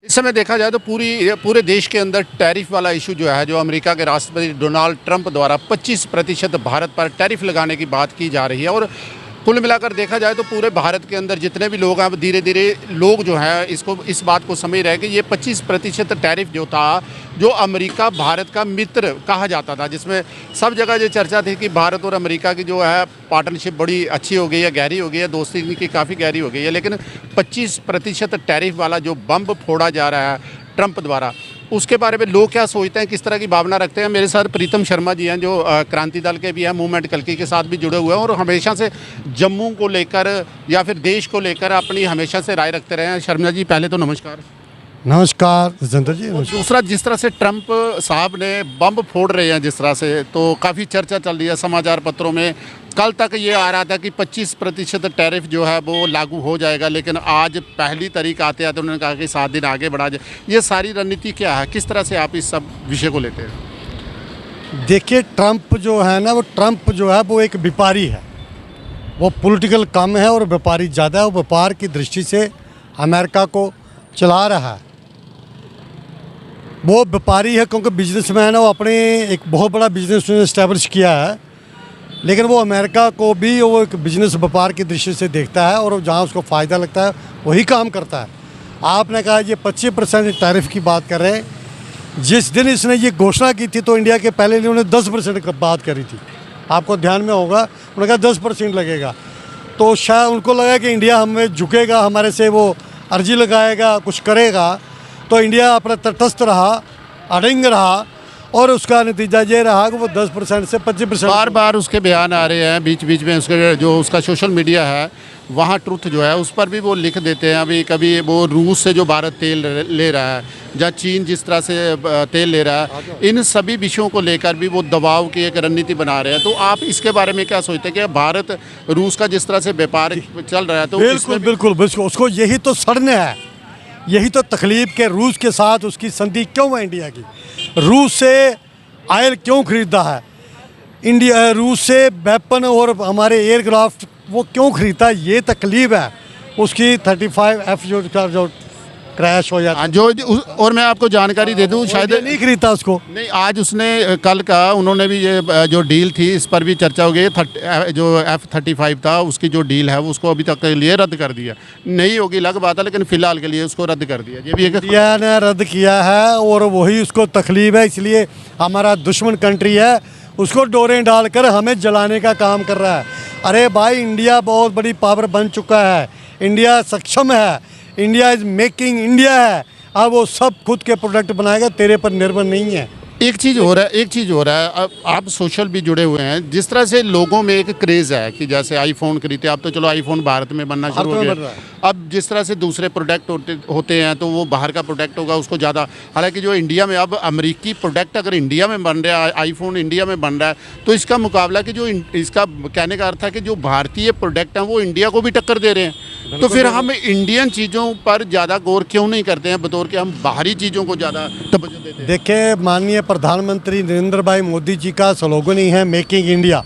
इस समय देखा जाए तो पूरे देश के अंदर टैरिफ वाला इशू जो है, जो अमेरिका के राष्ट्रपति डोनाल्ड ट्रंप द्वारा 25% भारत पर टैरिफ लगाने की बात की जा रही है। और कुल मिलाकर देखा जाए तो पूरे भारत के अंदर जितने भी लोग हैं, धीरे धीरे लोग जो है इस बात को समझ रहे हैं कि ये 25% टैरिफ जो था, जो अमेरिका भारत का मित्र कहा जाता था, जिसमें सब जगह ये चर्चा थी कि भारत और अमेरिका की जो है पार्टनरशिप बड़ी अच्छी हो गई है, गहरी हो गई है, दोस्ती की काफ़ी गहरी हो गई है। लेकिन 25% टैरिफ वाला जो बम फोड़ा जा रहा है ट्रंप द्वारा, उसके बारे में लोग क्या सोचते हैं, किस तरह की भावना रखते हैं। मेरे साथ प्रीतम शर्मा जी हैं, जो क्रांति दल के भी हैं, मूवमेंट कल्की के साथ भी जुड़े हुए हैं और हमेशा से जम्मू को लेकर या फिर देश को लेकर अपनी हमेशा से राय रखते रहे हैं। शर्मा जी, पहले तो नमस्कार। नमस्कार जितेंद्र जी। दूसरा, जिस तरह से ट्रंप साहब ने बम फोड़ रहे हैं जिस तरह से, तो काफ़ी चर्चा चल रही है समाचार पत्रों में। कल तक ये आ रहा था कि 25% टैरिफ जो है वो लागू हो जाएगा, लेकिन आज पहली तारीख आते आते उन्होंने कहा कि 7 दिन आगे बढ़ा जाए। ये सारी रणनीति क्या है, किस तरह से आप इस सब विषय को लेते हैं? देखिए, ट्रंप जो है ना, ट्रंप जो है वो एक व्यापारी है। वो पॉलिटिकल कम है और व्यापारी ज़्यादा है। वो व्यापार की दृष्टि से अमेरिका को चला रहा है। वो व्यापारी है क्योंकि बिजनेसमैन है। वो अपने एक बहुत बड़ा बिजनेस इस्टेब्लिश किया है, लेकिन वो अमेरिका को भी वो एक बिजनेस व्यापार की दृष्टि से देखता है और जहाँ उसको फ़ायदा लगता है वही काम करता है। आपने कहा ये 25% टैरिफ की बात कर रहे हैं। जिस दिन इसने ये घोषणा की थी तो इंडिया के पहले उन्होंने 10% की बात करी थी, आपको ध्यान में होगा। उन्होंने कहा 10% लगेगा, तो शायद उनको लगा कि इंडिया हमें झुकेगा, हमारे से वो अर्जी लगाएगा, कुछ करेगा। तो इंडिया अपना तटस्थ रहा, अड़िंग रहा और उसका नतीजा ये रहा कि वो 10% से 25%। बार बार उसके बयान आ रहे हैं, बीच बीच में उसके जो उसका सोशल मीडिया है वहाँ ट्रुथ जो है उस पर भी वो लिख देते हैं। अभी कभी वो रूस से जो भारत तेल ले रहा है, या चीन जिस तरह से तेल ले रहा है, इन सभी विषयों को लेकर भी वो दबाव की एक रणनीति बना रहे हैं। तो आप इसके बारे में क्या सोचते हैं कि भारत रूस का जिस तरह से व्यापार चल रहा है, तो बिल्कुल उसको यही तो सड़ने है, यही तो तकलीफ के रूस के साथ उसकी संधि क्यों है इंडिया की। रूस से ऑयल क्यों खरीदता है इंडिया, रूस से वेपन और हमारे एयरक्राफ्ट वो क्यों खरीदता है, ये तकलीफ है उसकी। 35F जो क्रैश हो जाता है और मैं आपको जानकारी दे दूं, शायद नहीं खरीदता उसको। नहीं, आज उसने कल का उन्होंने भी ये जो डील थी इस पर भी चर्चा हो गई। जो F-35 था उसकी जो डील है वो उसको अभी तक के लिए रद्द कर दिया। नहीं होगी अलग बात है, लेकिन फिलहाल के लिए उसको रद्द कर दिया। ये भी इंडिया ने रद्द किया है और वही उसको तकलीफ है, इसलिए हमारा दुश्मन कंट्री है, उसको डोरें डालकर हमें जलाने का काम कर रहा है। अरे भाई, इंडिया बहुत बड़ी पावर बन चुका है, इंडिया सक्षम है, इंडिया इज़ मेकिंग इंडिया है। अब वो सब खुद के प्रोडक्ट बनाएगा, तेरे पर निर्भर नहीं है। एक चीज़ हो रहा है, अब आप सोशल भी जुड़े हुए हैं। जिस तरह से लोगों में एक क्रेज़ है कि जैसे आईफोन खरीदते, अब तो चलो आईफोन भारत में बनना शुरू हो गया। अब जिस तरह से दूसरे प्रोडक्ट होते हैं तो वो बाहर का प्रोडक्ट होगा उसको ज़्यादा। हालांकि जो इंडिया में अब अमेरिकी प्रोडक्ट अगर इंडिया में बन रहा है, आईफोन इंडिया में बन रहा है, तो इसका मुकाबला कि जो इसका कहने का अर्थ है कि जो भारतीय प्रोडक्ट हैं वो इंडिया को भी टक्कर दे रहे हैं। तो फिर हम इंडियन चीज़ों पर ज़्यादा गौर क्यों नहीं करते हैं, बतौर के हम बाहरी चीज़ों को ज़्यादा तवज्जो देते हैं? देखिए, माननीय प्रधानमंत्री नरेंद्र भाई मोदी जी का स्लोगन ही है मेकिंग इंडिया।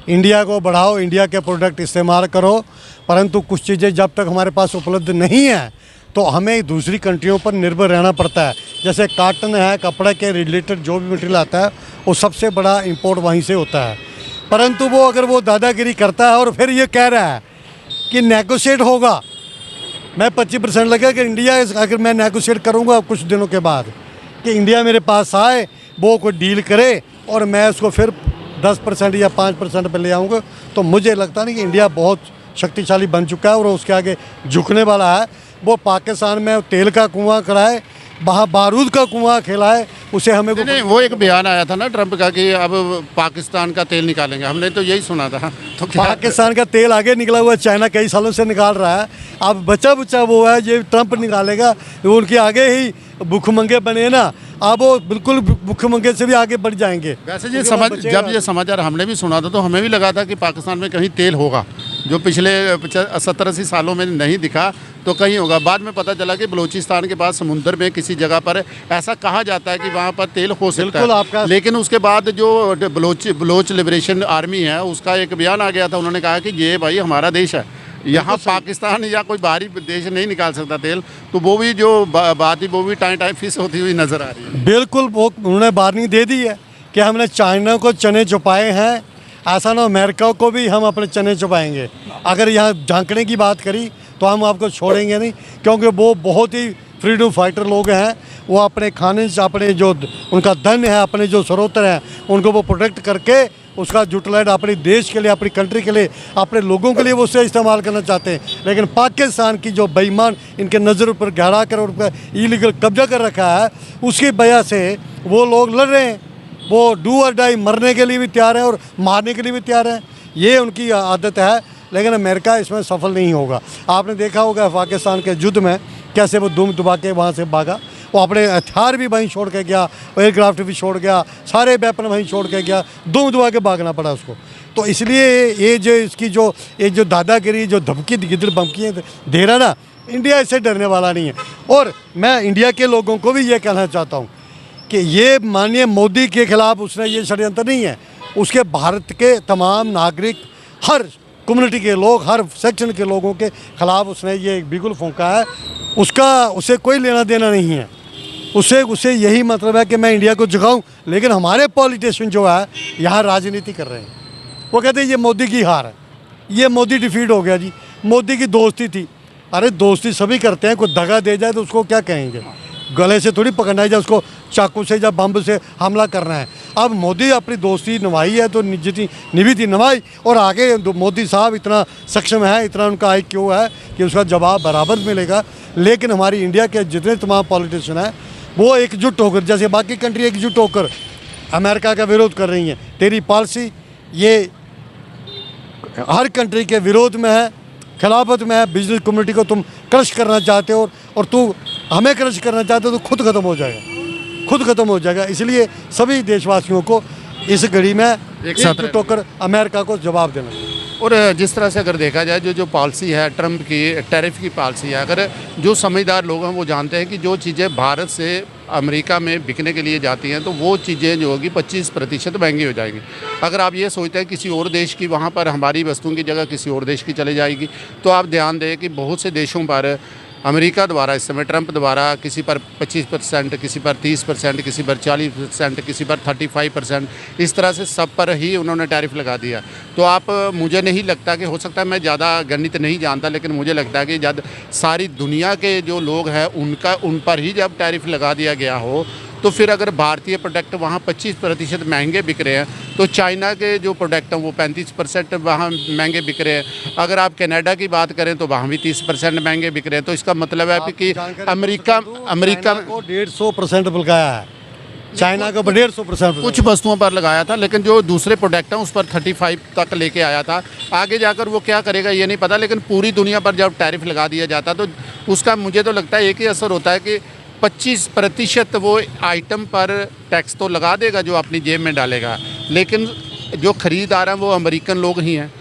इंडिया को बढ़ाओ, इंडिया के प्रोडक्ट इस्तेमाल करो। परंतु कुछ चीज़ें जब तक हमारे पास उपलब्ध नहीं है तो हमें दूसरी कंट्रियों पर निर्भर रहना पड़ता है। जैसे कॉटन है, कपड़े के रिलेटेड जो भी मटेरियल आता है वो सबसे बड़ा इंपोर्ट वहीं से होता है। परंतु वो अगर वो दादागिरी करता है और फिर ये कह रहा है कि नेगोशिएट होगा, मैं 25% लगा कि इंडिया, अगर मैं नेगोशिएट करूंगा कुछ दिनों के बाद कि इंडिया मेरे पास आए, वो कोई डील करे और मैं उसको फिर 10% या 5% पे ले आऊँगा, तो मुझे लगता नहीं कि इंडिया बहुत शक्तिशाली बन चुका है और उसके आगे झुकने वाला है। वो पाकिस्तान में तेल का कुआं कराए, वहाँ बारूद का कुआं खिलाए, उसे हमें नहीं, वो एक बयान आया था ना ट्रंप का कि अब पाकिस्तान का तेल निकालेंगे, हमने तो यही सुना था। तो पाकिस्तान का तेल आगे निकला हुआ है, चाइना कई सालों से निकाल रहा है। अब बचा वो है, ये ट्रंप निकालेगा, उनके आगे ही भूखमंगे बने ना, अब वो बिल्कुल भूखमंगे से भी आगे बढ़ जाएंगे। वैसे जब ये समाचार हमने भी सुना था तो हमें भी लगा था कि पाकिस्तान में कहीं तेल होगा, जो पिछले 70-80 सालों में नहीं दिखा, तो कहीं होगा। बाद में पता चला कि बलूचिस्तान के पास समुद्र में किसी जगह पर ऐसा कहा जाता है कि वहाँ पर तेल हो सकता है। लेकिन उसके बाद जो बलोच लिबरेशन आर्मी है उसका एक बयान आ गया था, उन्होंने कहा कि ये भाई हमारा देश है, यहाँ पाकिस्तान या कोई बाहरी देश नहीं निकाल सकता तेल, तो वो भी जो बात ही वो भी टाइम टाइम फिश होती हुई नज़र आ रही है। बिल्कुल, वो उन्होंने वार्निंग दे दी है कि हमने चाइना को चने छुपाए हैं, ऐसा ना अमेरिका को भी हम अपने चने छुपाएंगे। अगर यहाँ झांकने की बात करी तो हम आपको छोड़ेंगे नहीं, क्योंकि वो बहुत ही फ्रीडम फाइटर लोग हैं। वो अपने खाने से, अपने जो उनका धन है, अपने जो स्रोत्र हैं, उनको वो प्रोटेक्ट करके उसका यूटिलाइज अपने देश के लिए, अपनी कंट्री के लिए, अपने लोगों के लिए वो उससे इस्तेमाल करना चाहते हैं। लेकिन पाकिस्तान की जो बेईमान इनके नज़र पर गहरा कर और उनका इलीगल कब्जा कर रखा है, उसकी वजह से वो लोग लड़ रहे हैं। वो डू और डाई, मरने के लिए भी तैयार हैं और मारने के लिए भी तैयार हैं। ये उनकी आदत है, लेकिन अमेरिका इसमें सफल नहीं होगा। आपने देखा होगा पाकिस्तान के युद्ध में कैसे वो दुम दुबा के वहाँ से भागा। वो अपने हथियार भी वहीं छोड़ के गया, एयरक्राफ्ट भी छोड़ गया, सारे वेपन वहीं छोड़ के गया, दुम दुबा के भागना पड़ा उसको। तो इसलिए ये जो इसकी जो दादागिरी, जो धमकी गिद्र बमकी दे रहा ना, इंडिया इससे डरने वाला नहीं है। और मैं इंडिया के लोगों को भी ये कहना चाहता हूँ कि ये माननीय मोदी के खिलाफ उसने ये षड्यंत्र नहीं है, उसके भारत के तमाम नागरिक, हर कम्युनिटी के लोग, हर सेक्शन के लोगों के खिलाफ उसने ये बिगुल फूंका है। उसे कोई लेना देना नहीं है। उसे यही मतलब है कि मैं इंडिया को जगाऊं। लेकिन हमारे पॉलिटिशियन जो है यहाँ राजनीति कर रहे हैं। वो कहते हैं ये मोदी की हार है, ये मोदी डिफीट हो गया जी, मोदी की दोस्ती थी। अरे दोस्ती सभी करते हैं, कोई दगा दे जाए तो उसको क्या कहेंगे? गले से थोड़ी पकड़ना है, या उसको चाकू से या बम से हमला करना है। अब मोदी अपनी दोस्ती निभाई है तो जितनी निभी थी निभाई, और आगे मोदी साहब इतना सक्षम है, इतना उनका IQ है कि उसका जवाब बराबर मिलेगा। लेकिन हमारी इंडिया के जितने तमाम पॉलिटिशियन हैं वो एकजुट होकर, जैसे बाकी कंट्री एकजुट होकर अमेरिका का विरोध कर रही हैं। तेरी पॉलिसी ये हर कंट्री के विरोध में है, खिलाफत में है। बिजनेस कम्युनिटी को तुम क्रश करना चाहते हो और तू हमें क्रश करना चाहते हो, तो खुद ख़त्म हो जाएगा, खुद ख़त्म हो जाएगा। इसलिए सभी देशवासियों को इस घड़ी में एकजुट होकर अमेरिका को जवाब देना चाहिए। और जिस तरह से अगर देखा जाए जो पॉलिसी है ट्रंप की, टैरिफ की पॉलिसी है, अगर जो समझदार लोग हैं वो जानते हैं कि जो चीज़ें भारत से अमेरिका में बिकने के लिए जाती हैं तो वो चीज़ें जो होगी 25% महंगी हो जाएंगी। अगर आप ये सोचते हैं किसी और देश की, वहाँ पर हमारी वस्तुओं की जगह किसी और देश की चली जाएगी, तो आप ध्यान दें कि बहुत से देशों पर अमेरिका द्वारा इस समय ट्रंप द्वारा किसी पर 25%, किसी पर 30%, किसी पर 40%, किसी पर 35%, इस तरह से सब पर ही उन्होंने टैरिफ लगा दिया। तो आप, मुझे नहीं लगता कि, हो सकता है मैं ज़्यादा गणित नहीं जानता, लेकिन मुझे लगता है कि जब सारी दुनिया के जो लोग हैं उन पर ही जब टैरिफ लगा दिया गया हो, तो फिर अगर भारतीय प्रोडक्ट वहाँ 25% महंगे बिक रहे हैं, तो चाइना के जो प्रोडक्ट हैं वो 35% वहाँ महंगे बिक रहे हैं। अगर आप कनाडा की बात करें तो वहाँ भी 30% महंगे बिक रहे हैं। तो इसका मतलब है कि अमेरिका को 150% लगाया है, चाइना को 150%। कुछ वस्तुओं पर लगाया था, लेकिन जो दूसरे प्रोडक्ट हैं उस पर 35 तक लेके आया था। आगे जाकर वो क्या करेगा ये नहीं पता, लेकिन पूरी दुनिया पर जब टैरिफ लगा दिया जाता तो उसका मुझे तो लगता है एक ही असर होता है कि 25% वो आइटम पर टैक्स तो लगा देगा जो अपनी जेब में डालेगा, लेकिन जो ख़रीदार हैं वो अमेरिकन लोग ही हैं।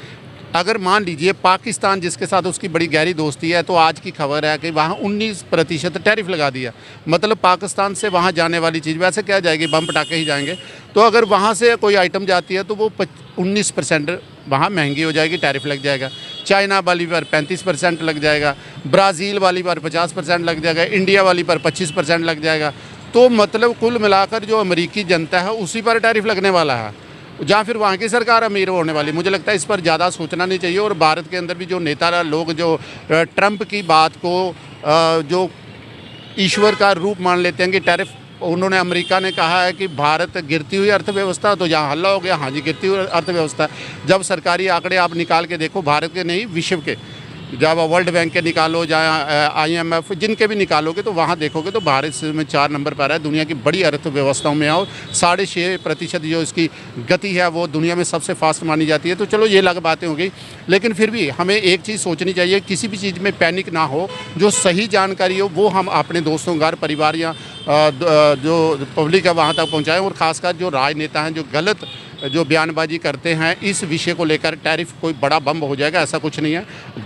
अगर मान लीजिए पाकिस्तान, जिसके साथ उसकी बड़ी गहरी दोस्ती है, तो आज की खबर है कि वहाँ 19% टैरिफ लगा दिया। मतलब पाकिस्तान से वहाँ जाने वाली चीज़ वैसे क्या जाएगी, बम पटाखे ही जाएंगे। तो अगर वहाँ से कोई आइटम जाती है तो वो 19% वहाँ महंगी हो जाएगी, टैरिफ लग जाएगा। चाइना वाली पर 35% लग जाएगा, ब्राज़ील वाली पर 50% लग जाएगा, इंडिया वाली पर 25% लग जाएगा। तो मतलब कुल मिलाकर जो अमेरिकी जनता है उसी पर टैरिफ लगने वाला है, जहाँ फिर वहाँ की सरकार अमीर होने वाली। मुझे लगता है इस पर ज़्यादा सोचना नहीं चाहिए। और भारत के अंदर भी जो नेता लोग जो ट्रंप की बात को जो ईश्वर का रूप मान लेते हैं कि टैरिफ, उन्होंने, अमेरिका ने कहा है कि भारत गिरती हुई अर्थव्यवस्था, तो यहाँ हल्ला हो गया, हाँ जी गिरती हुई अर्थव्यवस्था। जब सरकारी आंकड़े आप निकाल के देखो, भारत के नहीं विश्व के, जब वर्ल्ड बैंक के निकालो, जहाँ IMF जिनके भी निकालोगे, तो वहाँ देखोगे तो भारत में 4 नंबर पर है दुनिया की बड़ी अर्थव्यवस्थाओं में। और 6.5% जो इसकी गति है वो दुनिया में सबसे फास्ट मानी जाती है। तो चलो ये अलग बातें हो गई, लेकिन फिर भी हमें एक चीज़ सोचनी चाहिए, किसी भी चीज़ में पैनिक ना हो। जो सही जानकारी हो वो हम अपने दोस्तों, घर परिवार या जो पब्लिक है वहाँ तक पहुँचाएँ। और ख़ासकर जो राजनेता हैं जो गलत जो बयानबाजी करते हैं इस विषय को लेकर टैरिफ कोई बड़ा बम हो जाएगा, ऐसा कुछ नहीं है।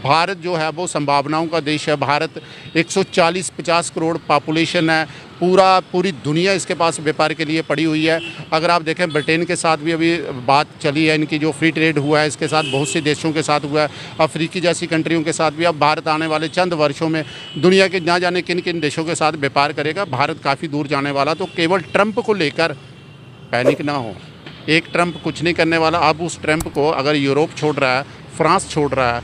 भारत जो है वो संभावनाओं का देश है। भारत 140-50 करोड़ पॉपुलेशन है। पूरी दुनिया इसके पास व्यापार के लिए पड़ी हुई है। अगर आप देखें ब्रिटेन के साथ भी अभी बात चली है, इनकी जो फ्री ट्रेड हुआ है इसके साथ बहुत से देशों के साथ हुआ है, अफ्रीकी जैसी कंट्रियों के साथ भी। अब भारत आने वाले चंद वर्षों में दुनिया के ना जाने किन किन देशों के साथ व्यापार करेगा। भारत काफ़ी दूर जाने वाला। तो केवल ट्रंप को लेकर पैनिक ना हो। एक ट्रंप कुछ नहीं करने वाला। अब उस ट्रंप को अगर यूरोप छोड़ रहा है, फ्रांस छोड़ रहा है,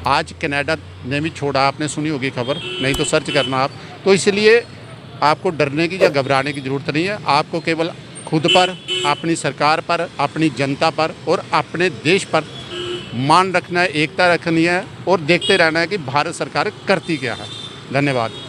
आज कनाडा ने भी छोड़ा, आपने सुनी होगी खबर, नहीं तो सर्च करना आप। तो इसलिए आपको डरने की या घबराने की ज़रूरत नहीं है। आपको केवल खुद पर, अपनी सरकार पर, अपनी जनता पर और अपने देश पर मान रखना है, एकता रखनी है और देखते रहना है कि भारत सरकार करती क्या है। धन्यवाद।